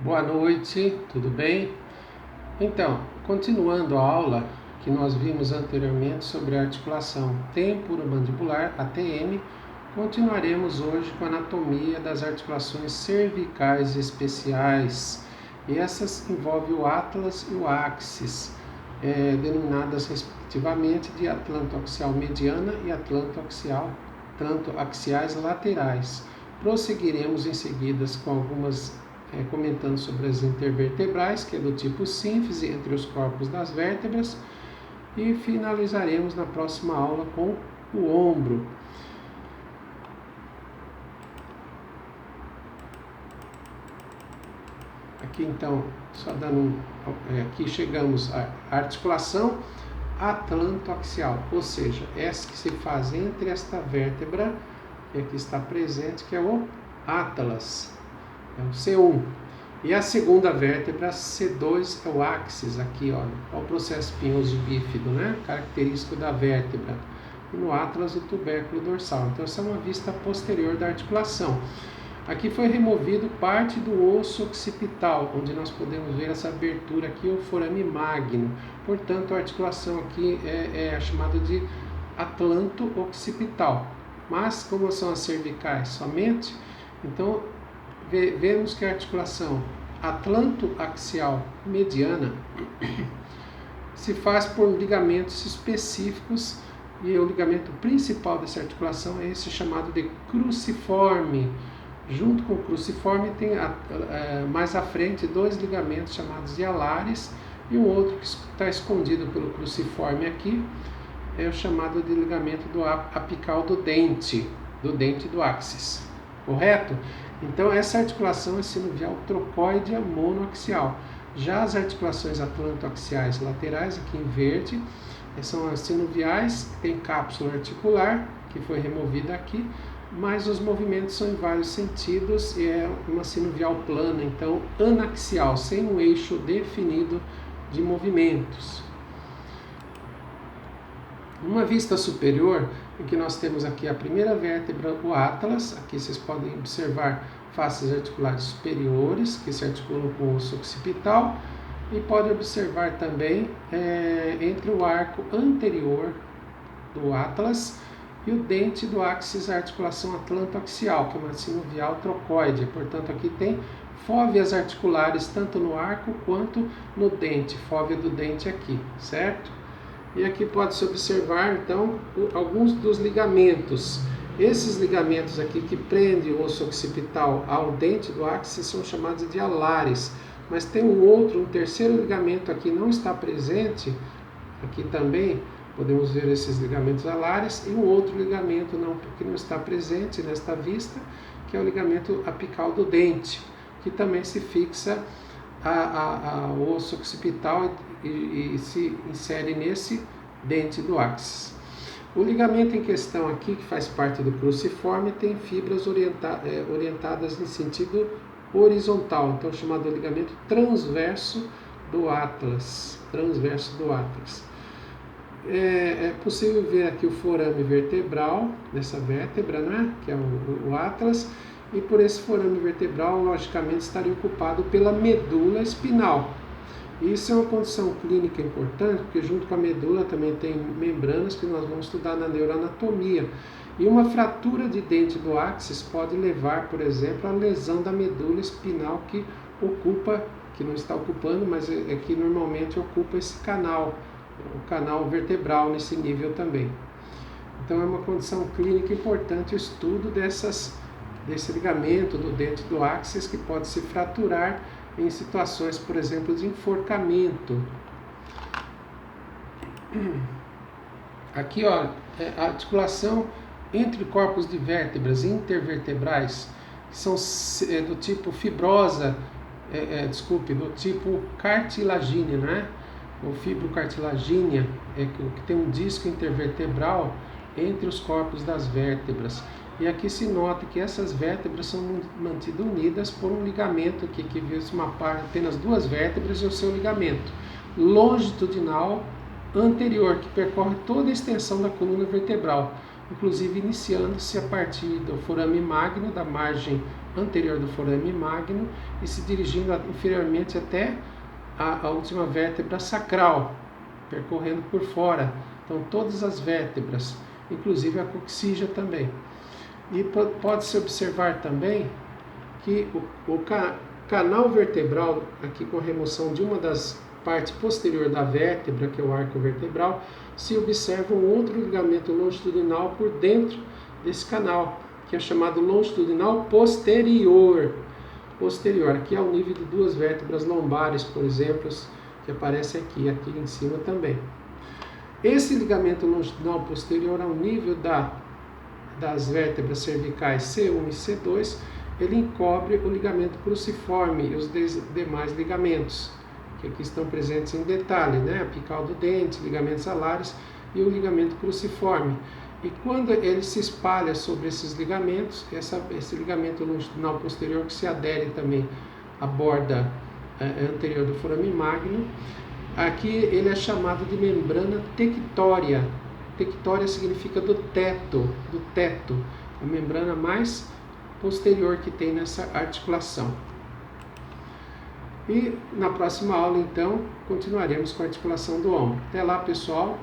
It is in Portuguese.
Boa noite, tudo bem? Então, continuando a aula que nós vimos anteriormente sobre a articulação temporomandibular, ATM, continuaremos hoje com a anatomia das articulações cervicais especiais. E essas envolvem o atlas e o axis, denominadas respectivamente de atlantoaxial mediana e atlantoaxiais laterais. Prosseguiremos em seguida com algumas comentando sobre as intervertebrais, que é do tipo sínfise entre os corpos das vértebras, e finalizaremos na próxima aula com o ombro. Aqui então, só dando aqui chegamos à articulação atlantoaxial, ou seja, essa que se faz entre esta vértebra que aqui está presente, que é o atlas. É o C1. E a segunda vértebra, C2, é o axis, aqui, olha o processo espinhoso bífido, né? Característico da vértebra. E no atlas, o tubérculo dorsal. Então, essa é uma vista posterior da articulação. Aqui foi removido parte do osso occipital, onde nós podemos ver essa abertura aqui, o forame magno. Portanto, a articulação aqui é chamada de atlanto-occipital. Mas, como são as cervicais somente, então vemos que a articulação atlantoaxial mediana se faz por ligamentos específicos, e o ligamento principal dessa articulação é esse chamado de cruciforme. Junto com o cruciforme tem mais à frente dois ligamentos chamados de alares, e um outro que está escondido pelo cruciforme aqui é o chamado de ligamento do apical do dente do axis. Correto? Então, essa articulação é sinovial trocoidea monoaxial. Já as articulações atlantoaxiais laterais, aqui em verde, são as sinoviais, que tem cápsula articular, que foi removida aqui, mas os movimentos são em vários sentidos e é uma sinovial plana, então anaxial, sem um eixo definido de movimentos. Uma vista superior, em que nós temos aqui a primeira vértebra, o atlas. Aqui vocês podem observar faces articulares superiores, que se articulam com o osso occipital, e pode observar também entre o arco anterior do atlas e o dente do axis a articulação atlantoaxial, que é uma sinovial trocoide. Portanto, aqui tem fóveas articulares tanto no arco quanto no dente, fóvea do dente aqui, certo? E aqui pode-se observar, então, alguns dos ligamentos. Esses ligamentos aqui que prendem o osso occipital ao dente do axis são chamados de alares. Mas tem um terceiro ligamento aqui não está presente. Aqui também podemos ver esses ligamentos alares. E um outro ligamento que não está presente nesta vista, que é o ligamento apical do dente, que também se fixa ao osso occipital e se insere nesse dente do axis. O ligamento em questão aqui, que faz parte do cruciforme, tem fibras orientadas em sentido horizontal, então chamado ligamento transverso do atlas. É possível ver aqui o forame vertebral dessa vértebra, né, que é o atlas, e por esse forame vertebral, logicamente, estaria ocupado pela medula espinal. Isso é uma condição clínica importante, porque junto com a medula também tem membranas que nós vamos estudar na neuroanatomia. E uma fratura de dente do axis pode levar, por exemplo, à lesão da medula espinal que não está ocupando, mas é que normalmente ocupa esse canal, o canal vertebral nesse nível também. Então é uma condição clínica importante o estudo desse ligamento do dente do axis, que pode se fraturar em situações, por exemplo, de enforcamento. Aqui, ó, a articulação entre corpos de vértebras intervertebrais, que são do tipo fibrosa, do tipo cartilagínea, né? Ou fibrocartilagínea, que tem um disco intervertebral entre os corpos das vértebras. E aqui se nota que essas vértebras são mantidas unidas por um ligamento aqui, que vê apenas duas vértebras e o seu ligamento longitudinal anterior, que percorre toda a extensão da coluna vertebral, inclusive iniciando-se a partir do forame magno, da margem anterior do forame magno e se dirigindo inferiormente até a última vértebra sacral, percorrendo por fora. Então, todas as vértebras, inclusive a coxígea também. E pode-se observar também que o canal vertebral, aqui com a remoção de uma das partes posterior da vértebra, que é o arco vertebral, se observa um outro ligamento longitudinal por dentro desse canal, que é chamado longitudinal posterior. Aqui ao nível de duas vértebras lombares, por exemplo, que aparece aqui em cima também. Esse ligamento longitudinal posterior ao nível das vértebras cervicais C1 e C2, ele encobre o ligamento cruciforme e os demais ligamentos, que aqui estão presentes em detalhe, né? Apical do dente, ligamentos alares e o ligamento cruciforme. E quando ele se espalha sobre esses ligamentos, esse ligamento longitudinal posterior que se adere também à borda anterior do forame magno, aqui ele é chamado de membrana tectória. Tectória significa do teto, a membrana mais posterior que tem nessa articulação. E na próxima aula, então, continuaremos com a articulação do ombro. Até lá, pessoal!